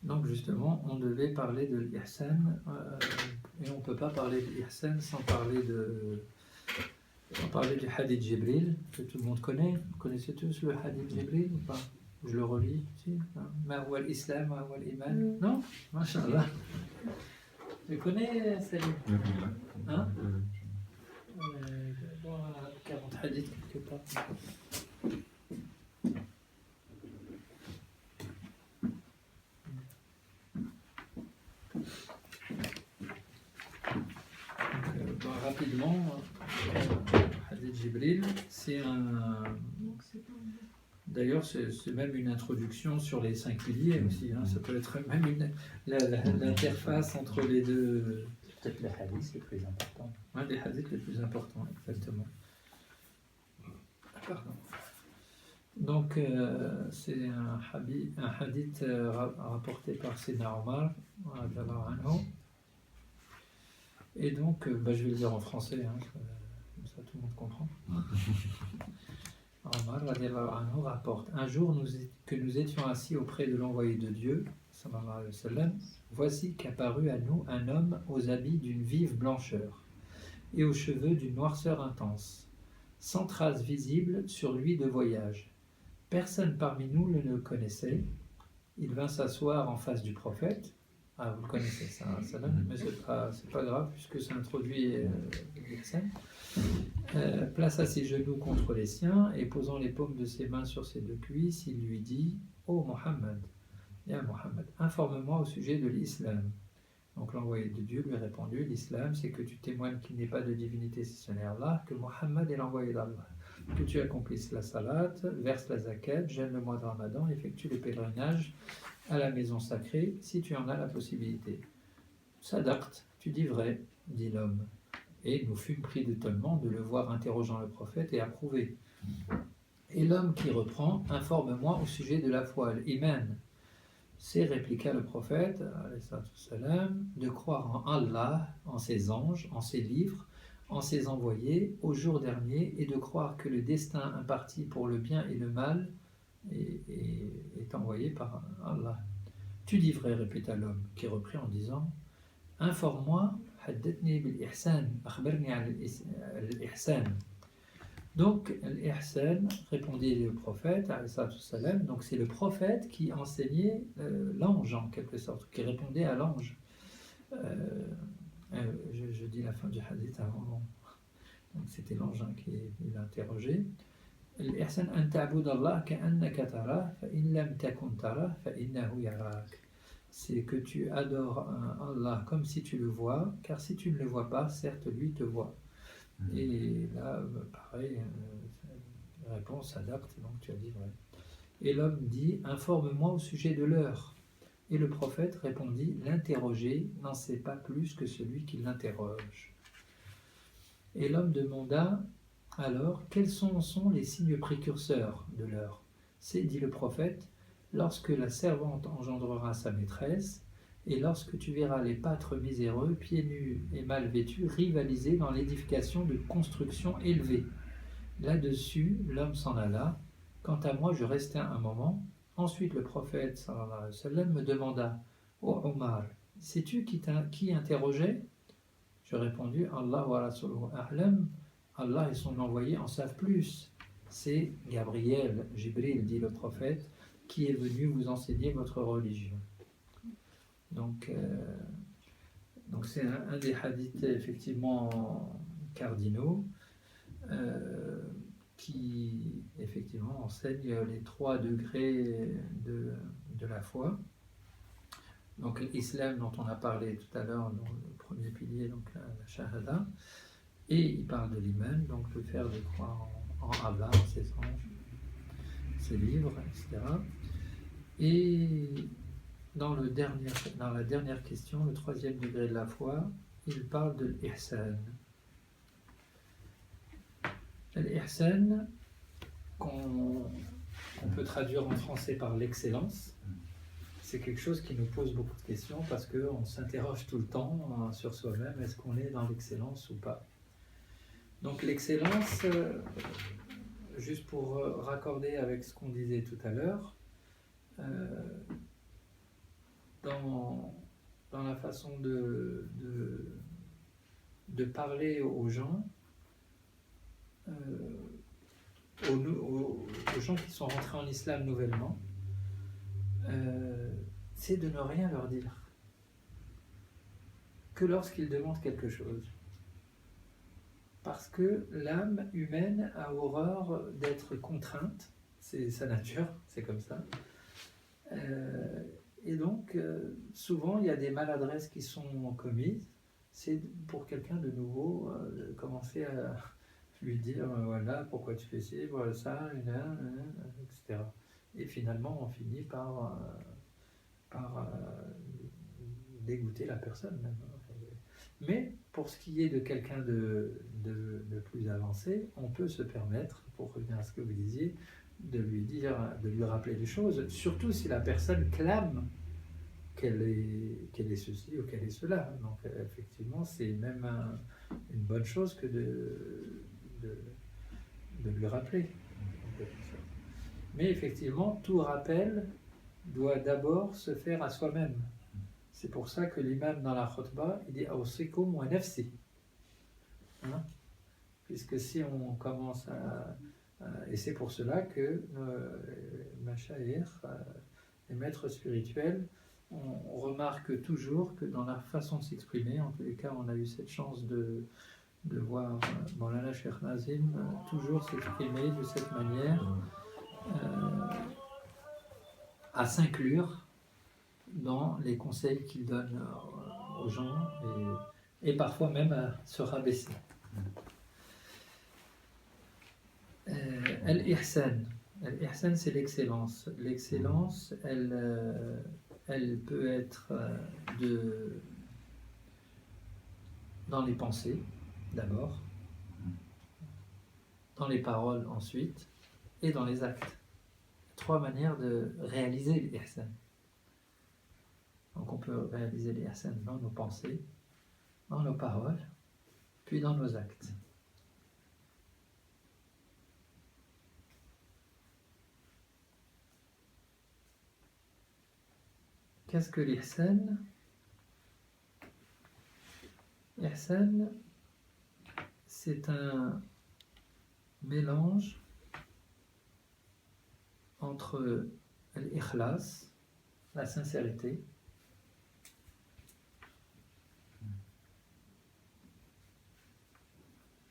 Donc justement, on devait parler de l'ihsan, et on ne peut pas parler de l'ihsan sans parler du hadith Jibril, que tout le monde connaît. Vous connaissez tous le hadith Jibril ou pas? Je le relis ici. Ma huwa al-islam, ma huwa al-iman. Non? Masha'Allah. Tu connais Salim? Hein? Dans 40 hadiths quelque part. Rapidement, Hadith Jibril, c'est un. D'ailleurs, c'est même une introduction sur les 5 piliers aussi. Hein. Ça peut être même l'interface entre les deux. C'est peut-être les hadiths les plus importants. Un des hadiths les plus importants, exactement. Pardon. Donc, c'est un hadith rapporté par Sayyidina Omar. Et donc, je vais le dire en français, hein, comme ça tout le monde comprend. Omar anhu rapporte: un jour que nous étions assis auprès de l'envoyé de Dieu, sallallahu alayhi wa sallam, voici qu'apparut à nous un homme aux habits d'une vive blancheur et aux cheveux d'une noirceur intense, sans trace visible sur lui de voyage. Personne parmi nous ne le connaissait. Il vint s'asseoir en face du prophète. Ah, vous le connaissez ça, salam, mais c'est pas grave puisque ça introduit l'ihsan. Plaça ses genoux contre les siens et posant les paumes de ses mains sur ses deux cuisses, il lui dit: Ô Mohammed, ya Mohammed, informe-moi au sujet de l'islam. Donc l'envoyé de Dieu lui a répondu: l'islam, c'est que tu témoignes qu'il n'est pas de divinité si ce n'est Allah, que Mohammed est l'envoyé d'Allah, que tu accomplisses la salat, verses la zakat, jeûnes le mois de Ramadan, effectues le pèlerinage à la maison sacrée, si tu en as la possibilité. Sadaqt, tu dis vrai, dit l'homme. Et nous fûmes pris d'étonnement de le voir interrogeant le prophète et approuvé. Et l'homme qui reprend: informe-moi au sujet de la foi, l'iman. C'est, répliqua le prophète, salam, de croire en Allah, en ses anges, en ses livres, en ses envoyés, au jour dernier, et de croire que le destin imparti pour le bien et le mal est envoyé par Allah. Tu dis vrai, répéta l'homme, qui reprit en disant: informe-moi, haddithni bil ihsan, akhbarni an al-ihsan. Donc, l'ihsan, répondit le prophète, salam, donc c'est le prophète qui enseignait l'ange en quelque sorte, qui répondait à l'ange. Je dis la fin du hadith avant. Donc c'était l'ange qui l'interrogeait. الإحسان أن تعبد الله كأنك تراه فإن لم تكن تراه فإنه يراك. C'est que tu adores Allah comme si tu le vois, car si tu ne le vois pas, certes lui te voit. Et là, pareil, réponse adapte, donc tu as dit vrai. Et l'homme dit: informe-moi au sujet de l'heure. Et le prophète répondit: l'interroger n'en sait pas plus que celui qui l'interroge. Et l'homme demanda alors: quels sont les signes précurseurs de l'heure? C'est, dit le prophète, lorsque la servante engendrera sa maîtresse, et lorsque tu verras les pâtres miséreux, pieds nus et mal vêtus, rivaliser dans l'édification de constructions élevées. Là-dessus, l'homme s'en alla. Quant à moi, je restai un moment. Ensuite, le prophète sallallahu alayhi wa sallam me demanda: Ô Omar, sais-tu qui interrogeait? Je répondis: Allah wa rasuluhu a'lam. Allah et son envoyé en savent plus. C'est Gabriel, Jibril, dit le prophète, qui est venu vous enseigner votre religion. Donc c'est un des hadiths effectivement cardinaux qui effectivement enseigne les 3 degrés de la foi. Donc l'islam dont on a parlé tout à l'heure, dans le premier pilier, donc la shahada. Et il parle de l'iman, donc le faire de croire en Allah, en ses anges, ses livres, etc. Et dans la dernière question, le 3e degré de la foi, il parle de l'ihsan. L'ihsan, qu'on peut traduire en français par l'excellence, c'est quelque chose qui nous pose beaucoup de questions parce qu'on s'interroge tout le temps sur soi-même, est-ce qu'on est dans l'excellence ou pas? Donc l'excellence, juste pour raccorder avec ce qu'on disait tout à l'heure, dans la façon de parler aux gens, aux gens qui sont rentrés en islam nouvellement, c'est de ne rien leur dire que lorsqu'ils demandent quelque chose. Parce que l'âme humaine a horreur d'être contrainte, c'est sa nature, c'est comme ça. Et donc, souvent, il y a des maladresses qui sont commises. C'est pour quelqu'un de nouveau de commencer à lui dire voilà, pourquoi tu fais ci, voilà ça, etc. Et finalement, on finit par dégoûter la personne même. Mais pour ce qui est de quelqu'un de plus avancé, on peut se permettre, pour revenir à ce que vous disiez, de lui rappeler des choses, surtout si la personne clame qu'elle est ceci ou qu'elle est cela. Donc effectivement, c'est même une bonne chose que de lui rappeler. Mais effectivement, tout rappel doit d'abord se faire à soi-même. C'est pour ça que l'imam dans la khutbah, il dit « Awsikum wa nafsi ». Puisque si on commence et c'est pour cela que Mashayikh, les maîtres spirituels, on remarque toujours que dans la façon de s'exprimer, en tous les cas on a eu cette chance de voir Maulana Cheikh Nazim toujours s'exprimer de cette manière, à s'inclure dans les conseils qu'il donne aux gens et parfois même à se rabaisser. Al-Ihsan. Al-Ihsan, c'est l'excellence. L'excellence, elle peut être dans les pensées, d'abord, dans les paroles, ensuite, et dans les actes. 3 manières de réaliser l'Ihsan. Donc on peut réaliser l'Ihsan dans nos pensées, dans nos paroles, puis dans nos actes. Qu'est-ce que l'Ihsan ? L'Ihsan, c'est un mélange entre l'ikhlas, la sincérité,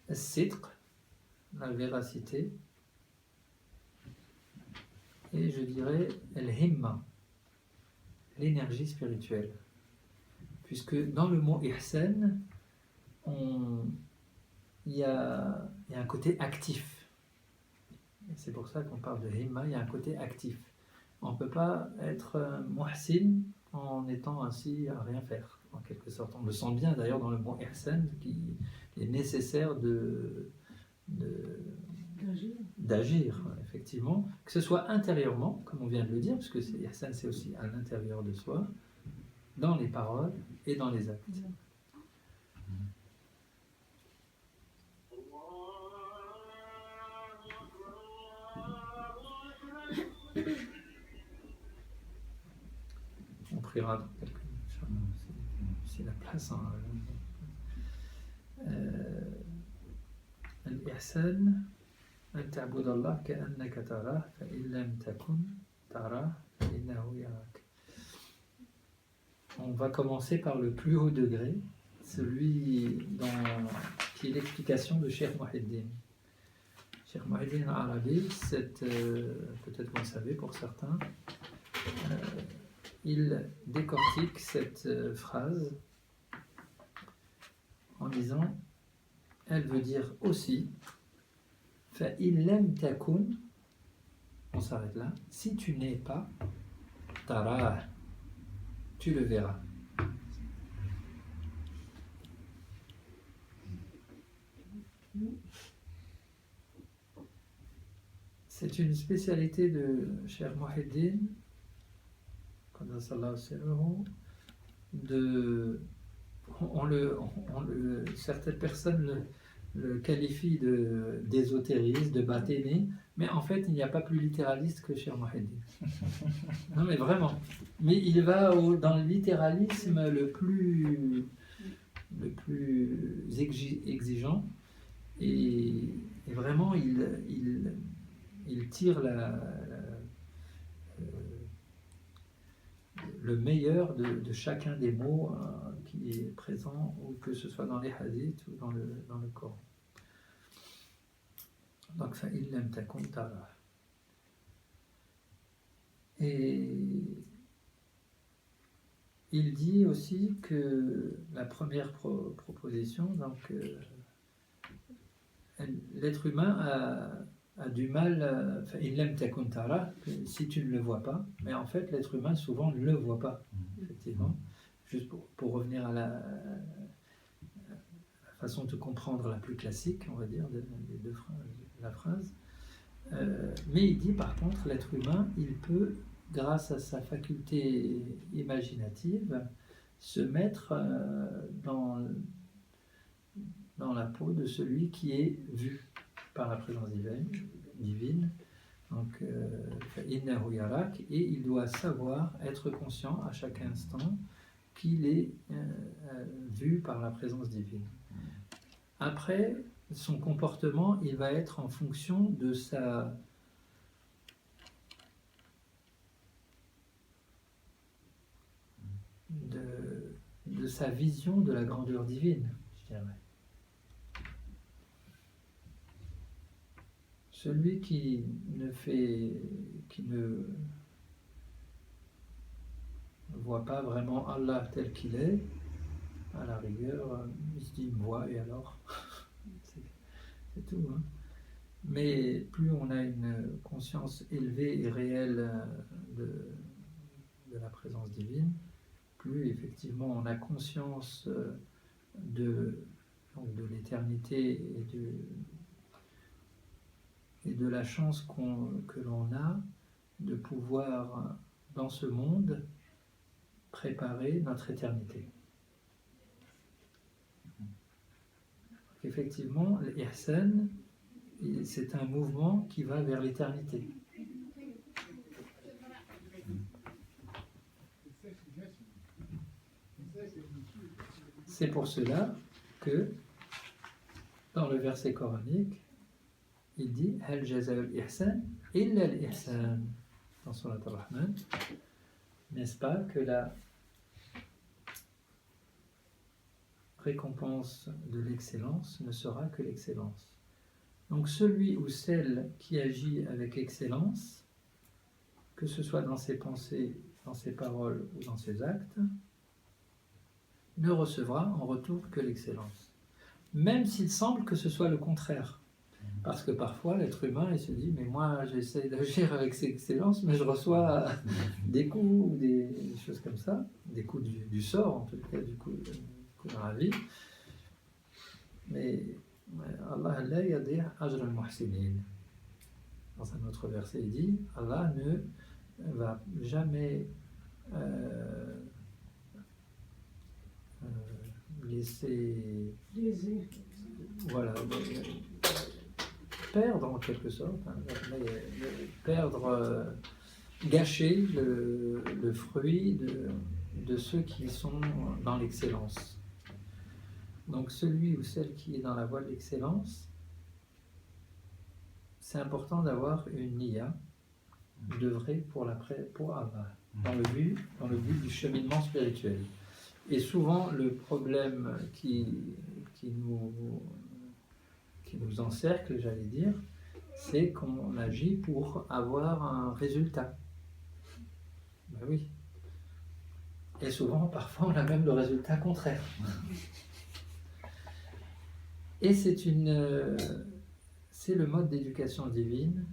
al-sidq, la véracité, et je dirais al-himma, l'énergie spirituelle. Puisque dans le mot ihsan, il y a un côté actif. Et c'est pour ça qu'on parle de himma, il y a un côté actif. On ne peut pas être muhsin en étant ainsi à rien faire, en quelque sorte. On le sent bien d'ailleurs dans le mot ihsan, qui est nécessaire d'agir, effectivement, que ce soit intérieurement, comme on vient de le dire, parce que ihsan c'est aussi à l'intérieur de soi, dans les paroles et dans les actes. On priera dans quelques minutes, si la place. Al-Ihsan, an ta'bud Allah ka'annaka tarah, fa in lam takun tarah, fa innahu yarak. On va commencer par le plus haut degré, celui qui est l'explication de Cheikh Mouhiddin. Cheikh Mouhiddin Arabi, peut-être vous le savez pour certains, il décortique cette phrase en disant, elle veut dire aussi, fa in lam takun, on s'arrête là, si tu n'es pas, tara, tu le verras. C'est une spécialité de Cheikh Mouhiddin, certaines personnes le qualifient d'ésotérisme, de baténé, mais en fait il n'y a pas plus littéraliste que Cheikh Mouhiddin. Non mais vraiment, Mais il va dans le littéralisme le plus exigeant, et vraiment il tire le meilleur de chacun des mots qui est présent, ou que ce soit dans les hadiths ou dans le Coran. Donc ça, il l'aime ta compte. Et il dit aussi que la première proposition, donc l'être humain a du mal, il l'aime ta compte si tu ne le vois pas, mais en fait l'être humain souvent ne le voit pas, effectivement. Juste pour revenir à la façon de comprendre la plus classique, on va dire, de la phrase. Mais il dit par contre, l'être humain, il peut, grâce à sa faculté imaginative, se mettre dans la peau de celui qui est vu par la présence divine. Donc, innahu yarak, et il doit savoir, être conscient à chaque instant qu'il est vu par la présence divine. Après, son comportement, il va être en fonction de sa vision de la grandeur divine, je dirais. Celui qui ne voit pas vraiment Allah tel qu'il est, à la rigueur, il se dit, il me voit, et alors c'est tout. Hein. Mais plus on a une conscience élevée et réelle de la présence divine, plus effectivement on a conscience de l'éternité et de la chance que l'on a de pouvoir, dans ce monde, préparer notre éternité. Effectivement, l'ihsan, c'est un mouvement qui va vers l'éternité. C'est pour cela que dans le verset coranique, il dit Hal jaza'ul ihsan illa al-ihsan, dans Surat Ar-Rahman. N'est-ce pas que la récompense de l'excellence ne sera que l'excellence. Donc celui ou celle qui agit avec excellence, que ce soit dans ses pensées, dans ses paroles ou dans ses actes, ne recevra en retour que l'excellence. Même s'il semble que ce soit le contraire. Parce que parfois l'être humain il se dit mais moi j'essaie d'agir avec excellence, mais je reçois des coups ou des choses comme ça, des coups du sort, en tout cas du coup dans la vie. Mais Allah la yadi' ajra al-muhsinin. Dans un autre verset, il dit Allah ne va jamais laisser voilà, perdre en quelque sorte, gâcher le fruit de ceux qui sont dans l'excellence. Donc celui ou celle qui est dans la voie de l'excellence, c'est important d'avoir une niya, d'œuvrer pour Allah, dans le but du cheminement spirituel. Et souvent le problème qui nous encercle, j'allais dire, c'est qu'on agit pour avoir un résultat. Ben oui. Et souvent, parfois, on a même le résultat contraire. Et c'est le mode d'éducation divine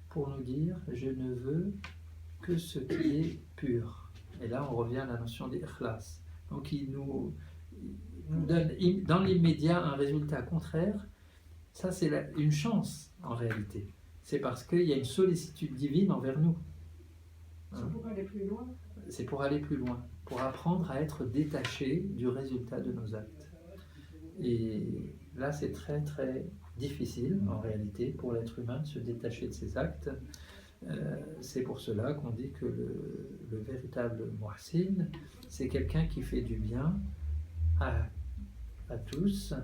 pour nous dire « je ne veux que ce qui est pur ». Et là, on revient à la notion d'ikhlas. Donc, il nous donne dans l'immédiat un résultat contraire. Ça, c'est une chance, en réalité. C'est parce qu'il y a une sollicitude divine envers nous. C'est pour aller plus loin. C'est pour aller plus loin, pour apprendre à être détaché du résultat de nos actes. Et là, c'est très, très difficile, en réalité, pour l'être humain de se détacher de ses actes. C'est pour cela qu'on dit que le véritable muhsin, c'est quelqu'un qui fait du bien à tous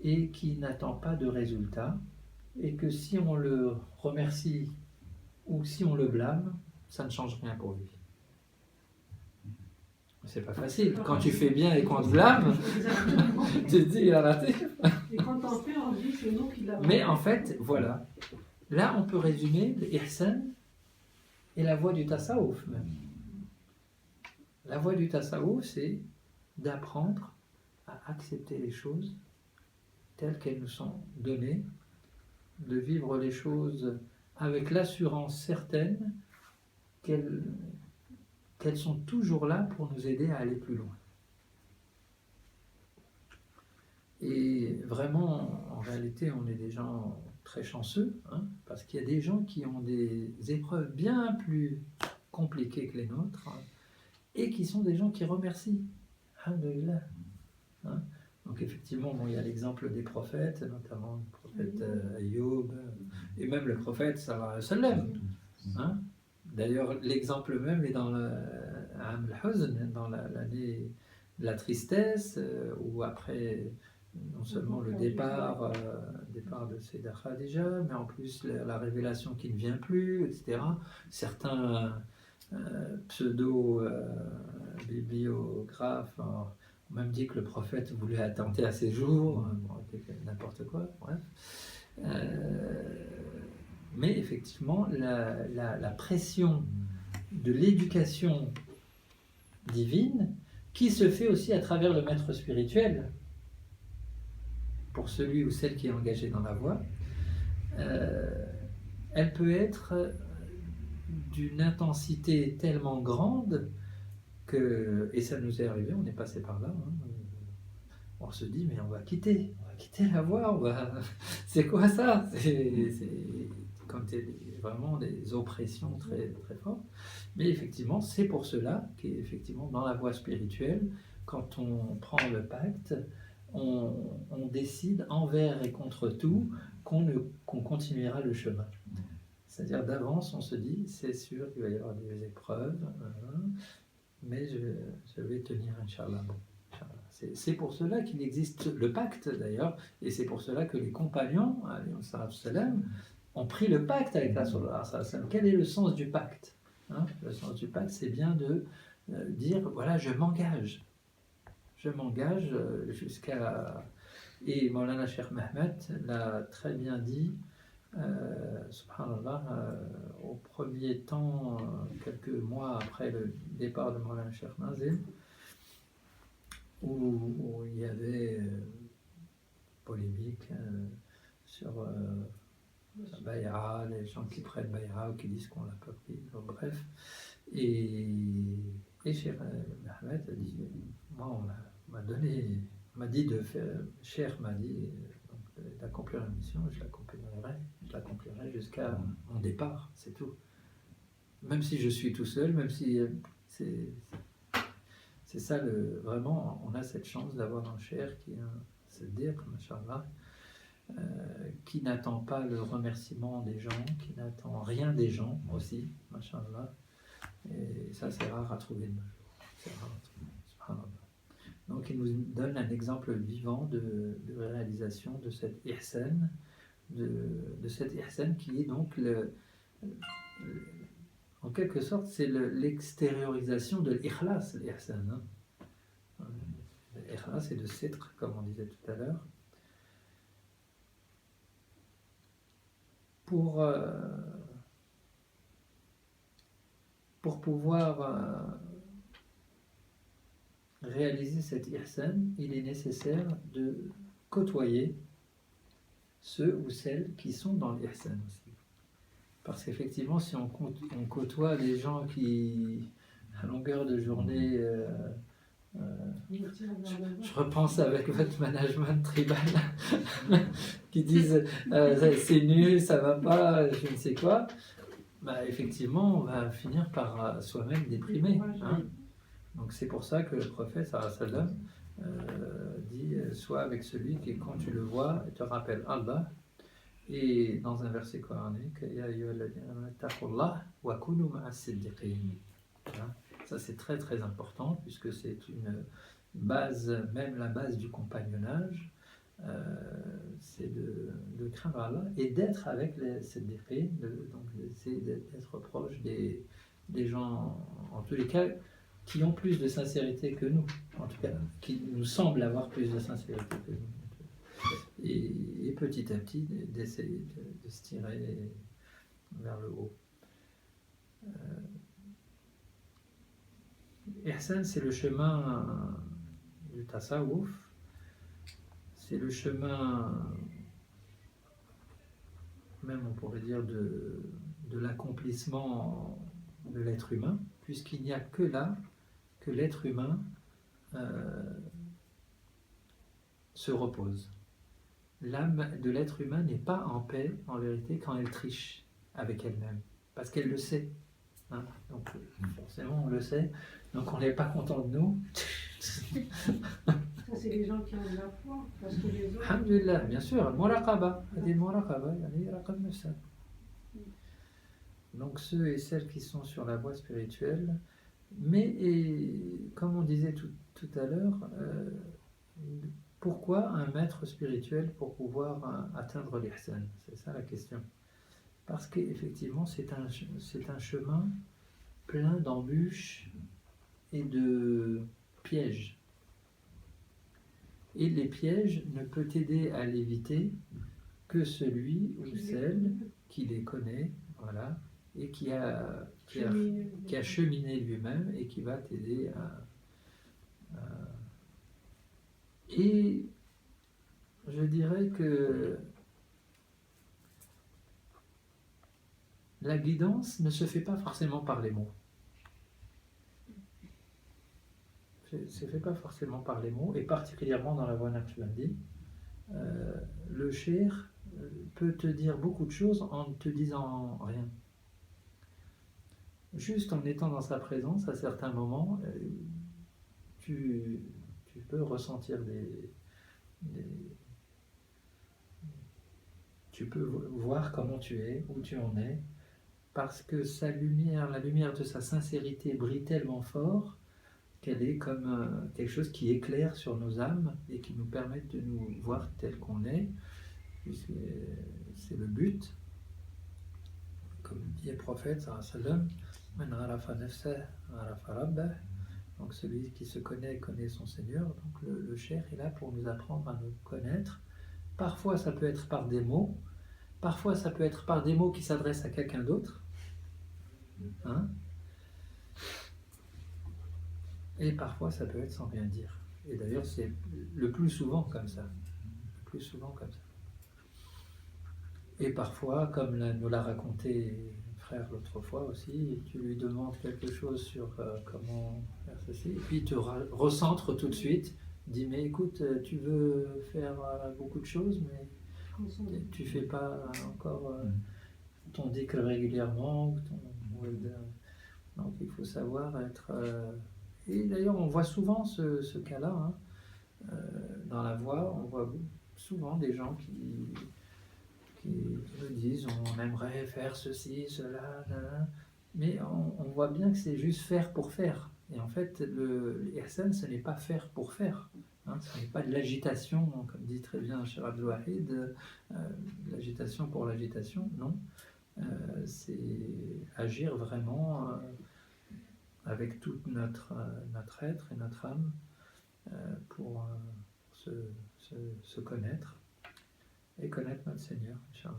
et qui n'attend pas de résultat, et que si on le remercie ou si on le blâme, ça ne change rien pour lui. C'est pas facile. Quand tu fais bien et qu'on te blâme, tu te dis, il a raté. Et quand on fait, on dit c'est nous qui l'avons. Mais en fait, voilà. Là, on peut résumer le ihsan et la voie du tasawwuf même. La voie du tasawwuf, c'est d'apprendre à accepter les choses telles qu'elles nous sont données, de vivre les choses avec l'assurance certaine qu'elles sont toujours là pour nous aider à aller plus loin. Et vraiment, en réalité, on est des gens très chanceux, hein, parce qu'il y a des gens qui ont des épreuves bien plus compliquées que les nôtres, hein, et qui sont des gens qui remercient. Alhamdulillah. Hein. Donc effectivement, bon, il y a l'exemple des prophètes, notamment le prophète Ayoub, et même le prophète sallallahu alayhi wa sallam. Hein. D'ailleurs, l'exemple même est dans al-Huzn, dans l'année de la tristesse, où après non seulement le départ de Sayyidah Khadija, mais en plus la révélation qui ne vient plus, etc. Certains pseudo-bibliographes ont même dit que le prophète voulait attenter à ses jours, n'importe quoi, bref. Mais effectivement, la pression de l'éducation divine, qui se fait aussi à travers le maître spirituel, pour celui ou celle qui est engagé dans la voie, elle peut être d'une intensité tellement grande que, et ça nous est arrivé, on est passé par là, hein, on se dit mais on va quitter la voie, c'est quoi ça, c'est comme vraiment des oppressions très, très fortes. Mais effectivement, c'est pour cela qu'effectivement, dans la voie spirituelle, quand on prend le pacte, on décide envers et contre tout qu'on continuera le chemin. C'est-à-dire d'avance, on se dit, c'est sûr qu'il va y avoir des épreuves, mais je vais tenir, Inch'Allah. Bon, c'est pour cela qu'il existe le pacte, d'ailleurs, et c'est pour cela que les compagnons, ont pris le pacte avec la Rasulullah. Quel est le sens du pacte, hein? Le sens du pacte, c'est bien de dire, voilà, je m'engage jusqu'à... Et Maulana Cheikh Mehmet l'a très bien dit, subhanallah, au premier temps, quelques mois après le départ de Maulana Cheikh Nazim, où il y avait polémique sur la Bay'a, les gens qui prennent Bay'a ou qui disent qu'on l'a pas pris, bref. Et Cheikh Mehmet a dit, moi on m'a dit de faire, Cheikh m'a dit d'accomplir la mission, je l'accomplirai jusqu'à mon départ, c'est tout. Même si je suis tout seul, même si c'est ça, vraiment, on a cette chance d'avoir un Cheikh qui est un Siddiq, machallah, qui n'attend pas le remerciement des gens, qui n'attend rien des gens aussi, machallah. Et ça, c'est rare à trouver de nos jours. C'est rare à trouver, subhanallah. Donc il nous donne un exemple vivant de réalisation de cet ihsan, de cet ihsan qui est donc en quelque sorte c'est l'extériorisation de l'ikhlas, l'ihsan. Hein. L'ikhlas et de sitr, comme on disait tout à l'heure, pour pouvoir réaliser cet ihsan, il est nécessaire de côtoyer ceux ou celles qui sont dans l'ihsan aussi. Parce qu'effectivement, si on côtoie des gens qui, à longueur de journée, je repense avec votre management tribal, qui disent c'est nul, ça va pas, je ne sais quoi, bah, effectivement, on va finir par soi-même déprimer. Hein. Donc c'est pour ça que le prophète sallam dit sois avec celui qui, quand tu le vois, te rappelle Allah, Et dans un verset coranique, Ya ayyuhalladhina amanu ittaqullah wa kunu ma'as siddiqin. Hein. Ça c'est très très important puisque c'est une base, même la base du compagnonnage, c'est de craindre Allah et d'être avec les siddiqin, donc d'essayer d'être proche des gens, en tous les cas, qui ont plus de sincérité que nous, en tout cas, qui nous semblent avoir plus de sincérité que nous. Et petit à petit, d'essayer de se tirer vers le haut. Ihsan, c'est le chemin du tasawwuf, c'est le chemin, même on pourrait dire, de l'accomplissement de l'être humain, puisqu'il n'y a que là que l'être humain se repose. L'âme de l'être humain n'est pas en paix, en vérité, quand elle triche avec elle-même, parce qu'elle le sait. Hein. Donc, forcément, on le sait, donc on n'est pas content de nous. Ça, c'est les gens qui ont de la foi, parce que les autres... Alhamdulillah, bien sûr, muraqaba, yani raqab nafsa. Donc ceux et celles qui sont sur la voie spirituelle, mais comme on disait tout à l'heure, pourquoi un maître spirituel pour pouvoir atteindre l'ihsan? C'est ça la question. Parce qu'effectivement, c'est un chemin plein d'embûches et de pièges. Et les pièges ne peut aider à l'éviter que celui ou celle qui les connaît, voilà, et qui a cheminé lui-même et qui va t'aider à... Et je dirais que la guidance ne se fait pas forcément par les mots. Ne se fait pas forcément par les mots, et particulièrement dans la voie Naqshbandi. Le cheikh peut te dire beaucoup de choses en ne te disant rien. Juste en étant dans sa présence, à certains moments, tu peux ressentir tu peux voir comment tu es, où tu en es, parce que sa lumière, la lumière de sa sincérité brille tellement fort qu'elle est comme quelque chose qui éclaire sur nos âmes et qui nous permet de nous voir tel qu'on est, puisque c'est le but. Comme dit le prophète, sallam, Man arafa nafsah, arafa rabbah. Donc celui qui se connaît son Seigneur. Donc le cheikh est là pour nous apprendre à nous connaître. Parfois ça peut être par des mots, parfois ça peut être par des mots qui s'adressent à quelqu'un d'autre. Hein? Et parfois ça peut être sans rien dire. Et d'ailleurs c'est le plus souvent comme ça. Le plus souvent comme ça. Et parfois, comme nous l'a raconté frère l'autre fois aussi, tu lui demandes quelque chose sur comment faire ceci, et puis il te recentre tout de suite, dit mais écoute, tu veux faire beaucoup de choses, mais tu fais pas encore ton dhikr régulièrement, donc il faut savoir être... Et d'ailleurs on voit souvent ce cas-là, hein, dans la voie, on voit souvent des gens qui nous disent on aimerait faire ceci, cela, mais on voit bien que c'est juste faire pour faire. Et en fait, l'ihsan, ce n'est pas faire pour faire. Hein, ce n'est pas de l'agitation, comme dit très bien Cheikh Abdul Wahid, l'agitation pour l'agitation, non. C'est agir vraiment avec tout notre être et notre âme pour se connaître. Et connaître notre Seigneur, Inch'Allah.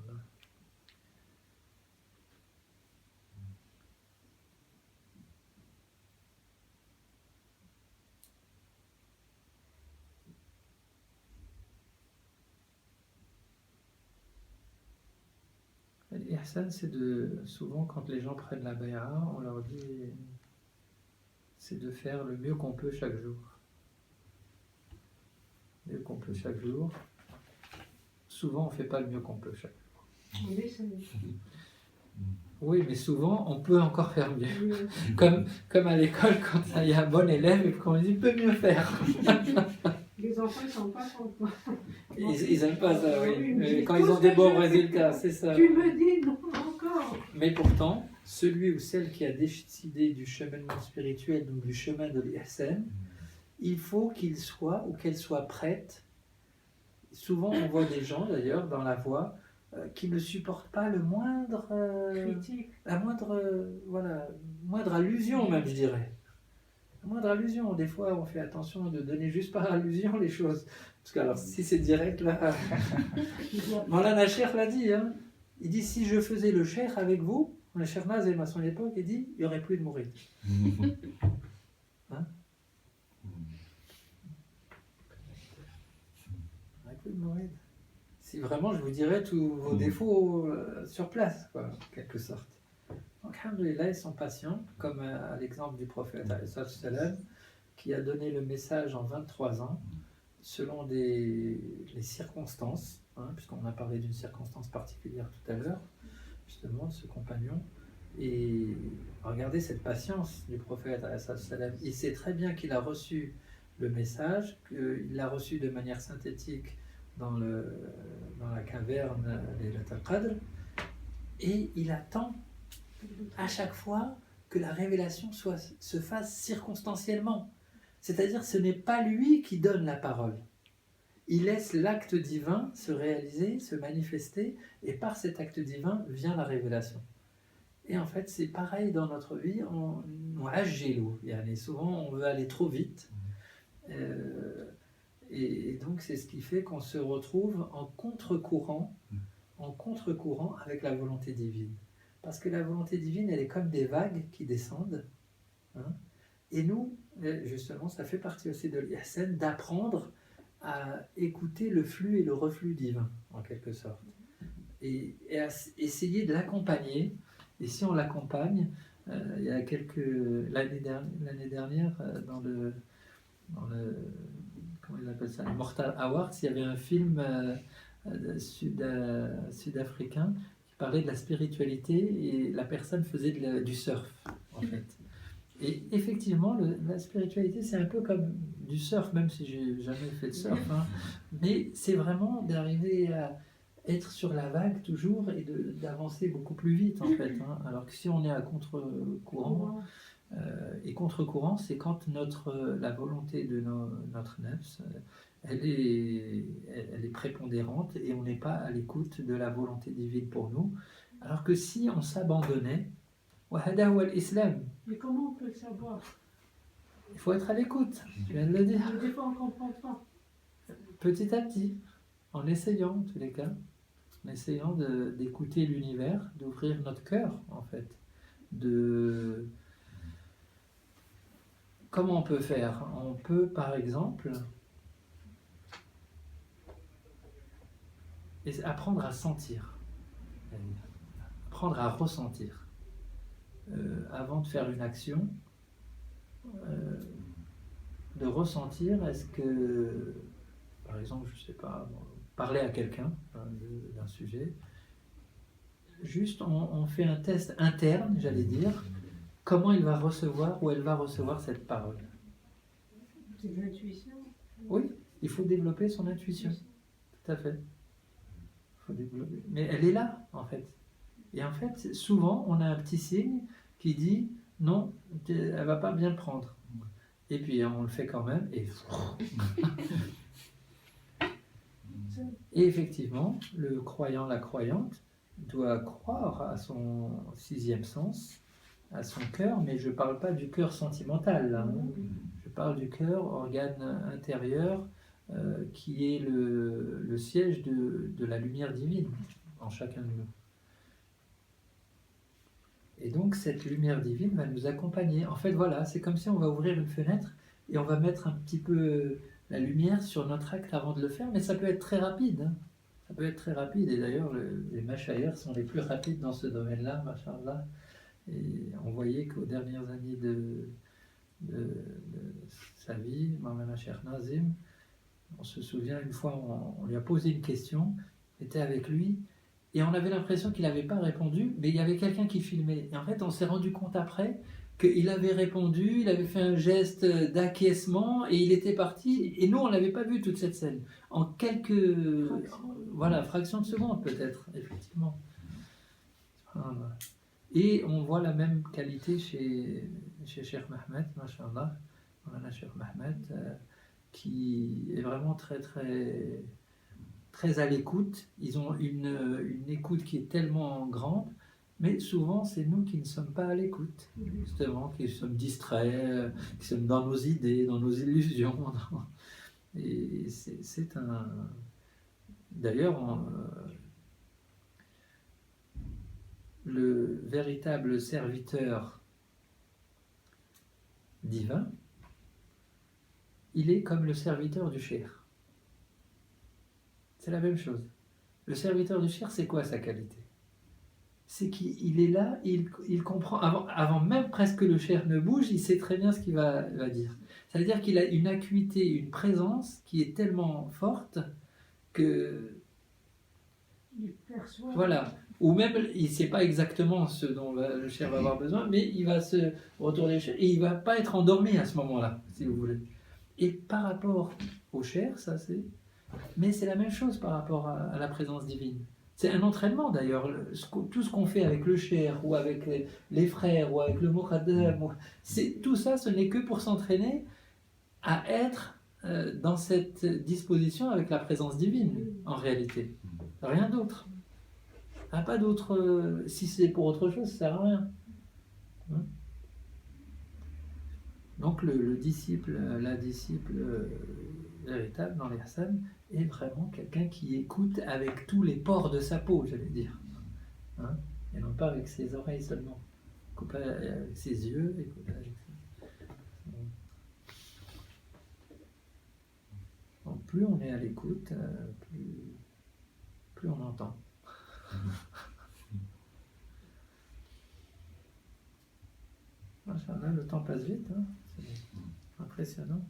L'ihsan, c'est souvent quand les gens prennent la bay'a, on leur dit c'est de faire le mieux qu'on peut chaque jour. Le mieux qu'on peut chaque jour. Souvent, on ne fait pas le mieux qu'on peut chaque jour. Oui, mais souvent, on peut encore faire mieux. Comme à l'école, quand il y a un bon élève et qu'on lui dit « peut mieux faire ». Les enfants, ils sont pas contents. Ils n'aiment pas ça, oui. Ils me disent Quand tout ils ont ce des que bons je fais. résultats, c'est ça. Tu me dis non encore. Mais pourtant, celui ou celle qui a décidé du cheminement spirituel, donc du chemin de l'Ihsan, il faut qu'il soit ou qu'elle soit prête. Souvent, on voit des gens, d'ailleurs, dans la voie, qui ne supportent pas le moindre, Critique. la moindre allusion, même, je dirais. La moindre allusion. Des fois, on fait attention de donner juste par allusion les choses. Parce que, alors, si c'est direct, là. Maulana Cheikh l'a dit, hein. Il dit si je faisais le cheikh avec vous, le Cheikh Nazim à son époque, il dit il n'y aurait plus de mourir. Hein? Il n'y aurait plus de mourir. Si vraiment je vous dirais tous vos défauts sur place, quoi, en quelque sorte. Donc, alhamdoulilah, ils sont patients, comme à l'exemple du prophète salam, qui a donné le message en 23 ans, selon les circonstances, hein, puisqu'on a parlé d'une circonstance particulière tout à l'heure, justement, de ce compagnon. Et regardez cette patience du prophète salam. Il sait très bien qu'il a reçu le message, qu'il l'a reçu de manière synthétique dans la caverne des Laylatul Qadr, et il attend à chaque fois que la révélation se fasse circonstanciellement. C'est-à-dire ce n'est pas lui qui donne la parole. Il laisse l'acte divin se réaliser, se manifester, et par cet acte divin vient la révélation. Et en fait, c'est pareil dans notre vie, on agile, souvent on veut aller trop vite. Et donc c'est ce qui fait qu'on se retrouve en contre-courant avec la volonté divine. Parce que la volonté divine, elle est comme des vagues qui descendent. Hein, et nous, justement, ça fait partie aussi de l'Ihsan, d'apprendre à écouter le flux et le reflux divin, en quelque sorte. Et à essayer de l'accompagner. Et si on l'accompagne, il y a l'année dernière, dans le comment ils appellent ça, les Mortal Awards, il y avait un film sud-africain qui parlait de la spiritualité et la personne faisait du surf, en fait. Et effectivement, la spiritualité, c'est un peu comme du surf, même si j'ai jamais fait de surf, hein, mais c'est vraiment d'arriver à être sur la vague toujours et d'avancer beaucoup plus vite, en fait. Hein. Alors que si on est à contre-courant, et contre-courant, c'est quand la volonté de notre nefs, elle est prépondérante et on n'est pas à l'écoute de la volonté divine pour nous. Alors que si on s'abandonnait, wahada huwa al-islam. Mais comment on peut le savoir? Il faut être à l'écoute, je viens de le dire. Des fois, on ne comprend pas. Petit à petit, en essayant, en tous les cas, en essayant d'écouter l'univers, d'ouvrir notre cœur, en fait. Comment on peut faire? On peut, par exemple, apprendre à sentir, apprendre à ressentir. Avant de faire une action, de ressentir, est-ce que, par exemple, je ne sais pas, parler à quelqu'un d'un sujet, juste on fait un test interne, j'allais dire, comment il va recevoir ou elle va recevoir cette parole. C'est de l'intuition. Oui, il faut développer son intuition, tout à fait. Faut développer. Mais elle est là, en fait. Et en fait, souvent, on a un petit signe qui dit non, elle ne va pas bien le prendre. Et puis on le fait quand même, et effectivement, le croyant, la croyante, doit croire à son sixième sens, à son cœur, mais je ne parle pas du cœur sentimental, là, hein. Je parle du cœur, organe intérieur, qui est le siège de la lumière divine en chacun de nous. Et donc cette lumière divine va nous accompagner. En fait, voilà, c'est comme si on va ouvrir une fenêtre et on va mettre un petit peu la lumière sur notre acte avant de le faire, mais ça peut être très rapide. Hein. Ça peut être très rapide, et d'ailleurs les machaïrs sont les plus rapides dans ce domaine-là, machallah. Et on voyait qu'aux dernières années de sa vie, Maulana Cheikh Nazim, on se souvient une fois, on lui a posé une question, on était avec lui, et on avait l'impression qu'il n'avait pas répondu, mais il y avait quelqu'un qui filmait. Et en fait, on s'est rendu compte après qu'il avait répondu, il avait fait un geste d'acquiescement et il était parti. Et nous, on n'avait pas vu toute cette scène. En quelques fractions de secondes peut-être, effectivement. Voilà. Et on voit la même qualité chez Cheikh Mohammed, Masha'Allah, Cheikh Mohammed, qui est vraiment très, très, très à l'écoute. Ils ont une écoute qui est tellement grande, mais souvent c'est nous qui ne sommes pas à l'écoute, justement, qui sommes distraits, qui sommes dans nos idées, dans nos illusions. Et c'est un... D'ailleurs, le véritable serviteur divin, il est comme le serviteur du cheikh. C'est la même chose. Le serviteur du cheikh, c'est quoi sa qualité? C'est qu'il est là, il comprend, avant même presque que le cheikh ne bouge, il sait très bien ce qu'il va dire. C'est-à-dire qu'il a une acuité, une présence qui est tellement forte que... Il perçoit. Voilà. Ou même, il ne sait pas exactement ce dont le cheikh va avoir besoin, mais il va se retourner et il ne va pas être endormi à ce moment-là, si vous voulez. Et par rapport au cheikh, ça c'est... Mais c'est la même chose par rapport à la présence divine. C'est un entraînement d'ailleurs. Tout ce qu'on fait avec le cheikh, ou avec les frères, ou avec le muqaddam, tout ça, ce n'est que pour s'entraîner à être dans cette disposition avec la présence divine, en réalité. Rien d'autre. Ah, pas d'autre. Si c'est pour autre chose, ça ne sert à rien. Donc le disciple, la disciple véritable dans les Hassan est vraiment quelqu'un qui écoute avec tous les pores de sa peau, j'allais dire. Et non pas avec ses oreilles seulement. Écoute avec ses yeux, écoute avec... Donc, plus on est à l'écoute, plus on entend. Là, le temps passe vite, hein. C'est impressionnant.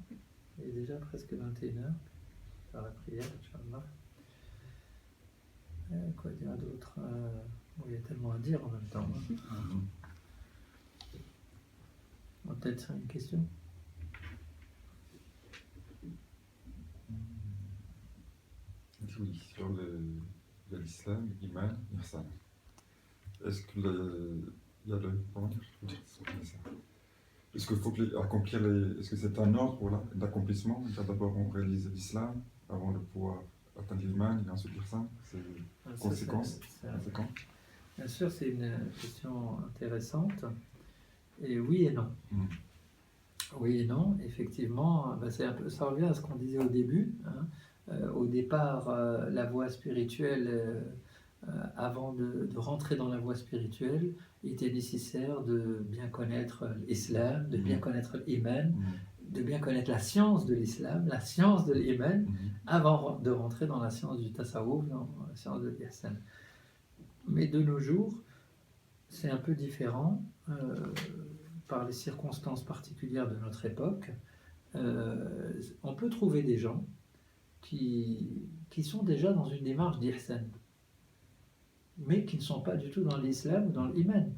Il est déjà presque 21h. Faire la prière, Inch'Allah. Quoi dire d'autre? Il y a tellement à dire en même temps. On va peut-être faire une question. Oui, sur l'islam, l'iman, l'ihsan. Est-ce que il y a comment dire? Est-ce qu'il faut accomplir est-ce que c'est un ordre d'accomplissement? D'abord on réalise l'islam avant de pouvoir atteindre l'iman et ensuite l'ihsan. C'est une conséquence. Bien sûr, c'est une question intéressante. Et oui et non. Oui et non, effectivement, ça revient à ce qu'on disait au début. Au départ, la voie spirituelle, avant de rentrer dans la voie spirituelle, il était nécessaire de bien connaître l'islam, de bien connaître l'iman, de bien connaître la science de l'islam, la science de l'iman, avant de rentrer dans la science du tasawwuf, dans la science de l'ihsan. Mais de nos jours, c'est un peu différent, par les circonstances particulières de notre époque. On peut trouver des gens qui sont déjà dans une démarche d'ihsan, mais qui ne sont pas du tout dans l'islam ou dans l'iman.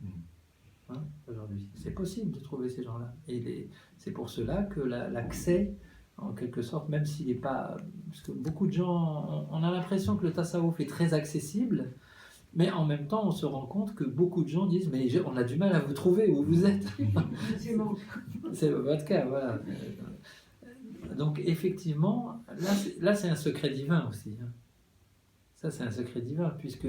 Aujourd'hui, c'est possible de trouver ces gens-là. Et c'est pour cela que l'accès, en quelque sorte, même s'il n'est pas... Parce que beaucoup de gens, on a l'impression que le tasawwuf est très accessible, mais en même temps, on se rend compte que beaucoup de gens disent « Mais on a du mal à vous trouver où vous êtes. » C'est votre cas, voilà. Donc effectivement, là c'est un secret divin aussi. Ça c'est un secret divin, puisque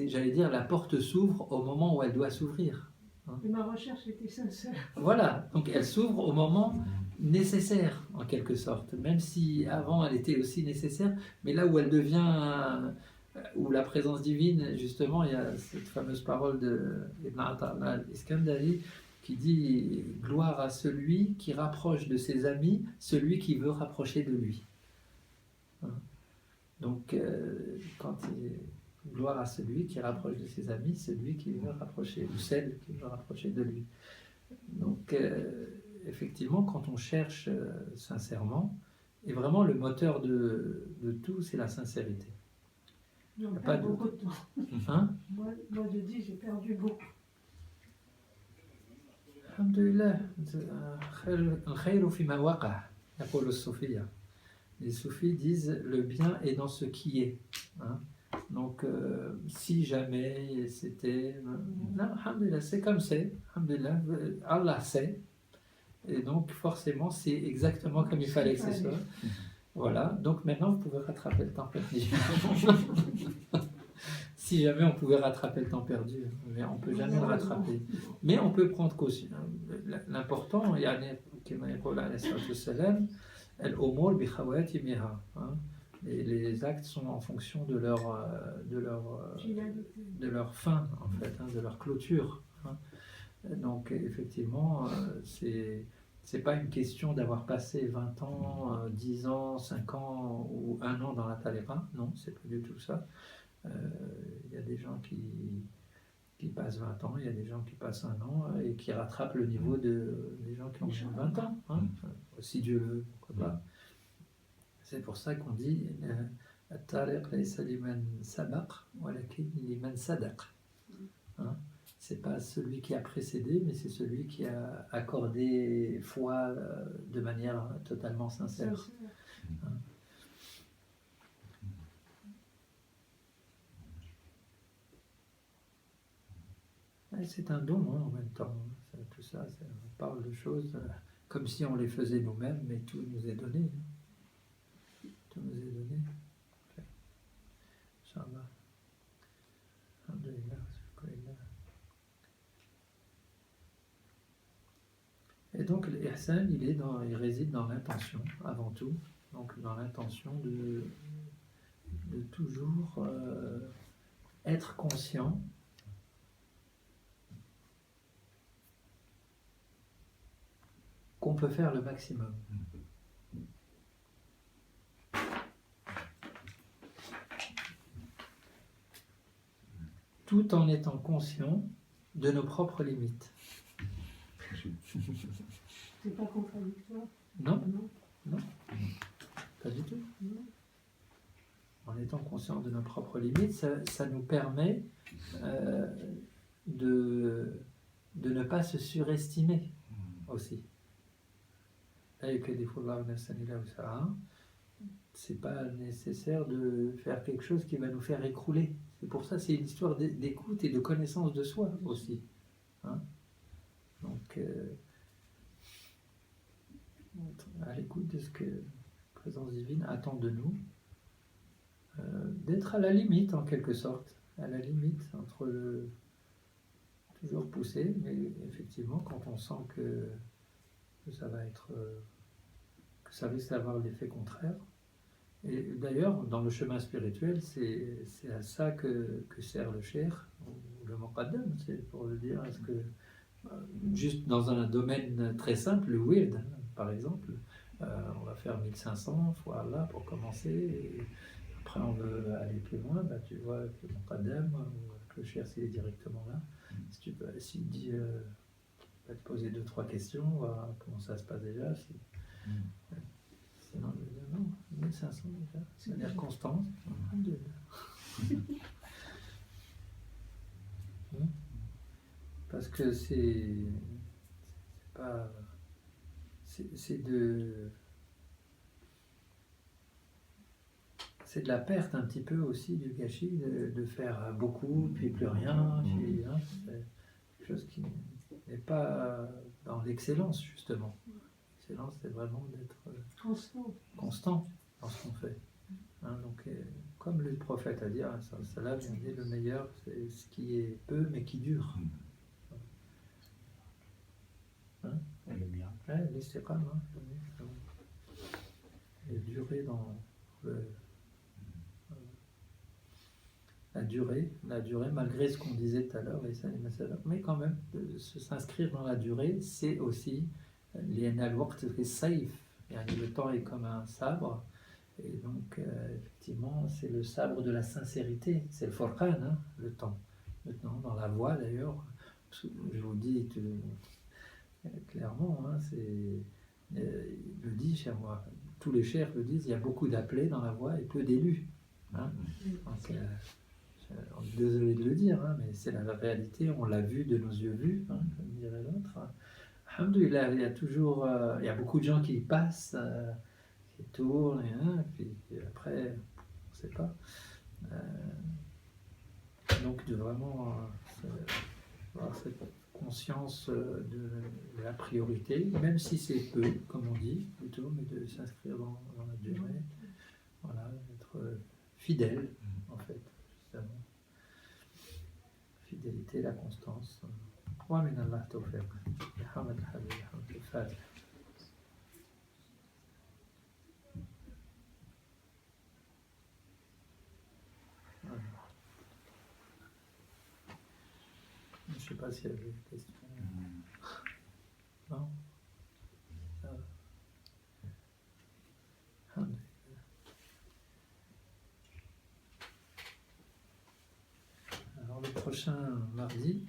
j'allais dire, la porte s'ouvre au moment où elle doit s'ouvrir. Et ma recherche était sincère. Voilà, donc elle s'ouvre au moment nécessaire, en quelque sorte, même si avant elle était aussi nécessaire, mais là où elle devient, où la présence divine, justement, il y a cette fameuse parole de Ibn Ata'illah al-Iskandari, qui dit « Gloire à celui qui rapproche de ses amis celui qui veut rapprocher de lui ». Donc, gloire à celui qui rapproche de ses amis celui qui veut rapprocher, ou celle qui veut rapprocher de lui. Donc, effectivement, quand on cherche sincèrement, et vraiment le moteur de tout, c'est la sincérité. On perd beaucoup de temps. Hein? Moi, je dis, j'ai perdu beaucoup. Alhamdulillah, الخير فيما وقع يقول الصوفية. Les soufis disent le bien est dans ce qui est. Hein. Donc, si jamais c'était. Non, alhamdulillah, c'est comme c'est. Alhamdulillah, Allah sait. Et donc, forcément, c'est exactement comme il fallait que ce soit. Voilà. Donc, maintenant, vous pouvez rattraper le temps perdu. Si jamais on pouvait rattraper le temps perdu, mais on ne peut jamais le rattraper. Mais on peut prendre caution. L'important, il y a les actes sont en fonction de leur fin, en fait, hein, de leur clôture. Hein. Donc, effectivement, c'est pas une question d'avoir passé 20 ans, 10 ans, 5 ans ou 1 an dans la tariqa. Non, c'est pas du tout ça. Il y a des gens qui passent 20 ans, il y a des gens qui passent 1 an et qui rattrapent le niveau des gens qui ont 20 ans. Hein. Si Dieu le veut, pourquoi pas. C'est pour ça qu'on dit At-tariq laysa liman sabaq walakin liman sadaq. Hein. C'est pas celui qui a précédé, mais c'est celui qui a accordé foi de manière totalement sincère. Hein. C'est un don hein, en même temps. Tout ça, on parle de choses comme si on les faisait nous-mêmes, mais tout nous est donné. Tout nous est donné. Inch'Allah. Alhamdulillah. Et donc l'ihsan, il réside dans l'intention, avant tout. Donc dans l'intention de toujours être conscient qu'on peut faire le maximum. Tout en étant conscient de nos propres limites. C'est pas contradictoire? Non, non, pas du tout. Non. En étant conscient de nos propres limites, ça nous permet de ne pas se surestimer aussi. C'est pas nécessaire de faire quelque chose qui va nous faire écrouler. C'est pour ça c'est une histoire d'écoute et de connaissance de soi aussi. Hein? Donc, à l'écoute de ce que la présence divine attend de nous, d'être à la limite en quelque sorte, à la limite entre toujours pousser, mais effectivement quand on sent que ça va être, que ça risque d'avoir l'effet contraire. Et d'ailleurs, dans le chemin spirituel, c'est à ça que sert le cheikh ou le muqaddam, c'est pour le dire, est-ce que juste dans un domaine très simple, le wird, hein, par exemple, on va faire 1500 fois Allah pour commencer, et après on veut aller plus loin, bah, tu vois que le muqaddam ou que le cheikh s'il est directement là, si tu peux, s'il dit va te poser 2-3 questions, voir comment ça se passe déjà. Sinon, non, 1500 déjà, ça a l'air constant. Parce que c'est pas. C'est de la perte un petit peu aussi du gâchis, de faire beaucoup, puis plus rien. Puis, hein, c'est quelque chose qui n'est pas dans l'excellence, justement. L'excellence, c'est vraiment d'être constant dans ce qu'on fait. Hein, donc, comme le prophète a dit, ça vient dire le meilleur, c'est ce qui est peu, mais qui dure. Hein? Et le bien. Ouais, l'istiqam, hein, et durer dans la durée, malgré ce qu'on disait tout à l'heure, mais quand même, s'inscrire dans la durée, c'est aussi le temps est comme un sabre, et donc effectivement, c'est le sabre de la sincérité, c'est le Furqan, hein, le temps. Maintenant, dans la voie d'ailleurs, je vous dis clairement, hein, le dit chez moi, tous les chers le disent, il y a beaucoup d'appelés dans la voie et peu d'élus. Hein. Donc, on est désolé de le dire, hein, mais c'est la réalité, on l'a vu de nos yeux vus, hein, comme dirait l'autre. Alhamdulillah, il y a toujours, il y a beaucoup de gens qui passent, qui tournent, puis après, on ne sait pas. Donc de vraiment avoir cette conscience de la priorité, même si c'est peu, comme on dit plutôt, mais de s'inscrire dans la durée, voilà, d'être fidèle en fait, justement. Fidélité, la constance. Wa min Allah tawfiq. Bihamd al-Habib, bihamd al-Fatih. Je ne sais pas s'il y avait des questions. Non? Ça va. Alhamdulillah. Alors le prochain mardi,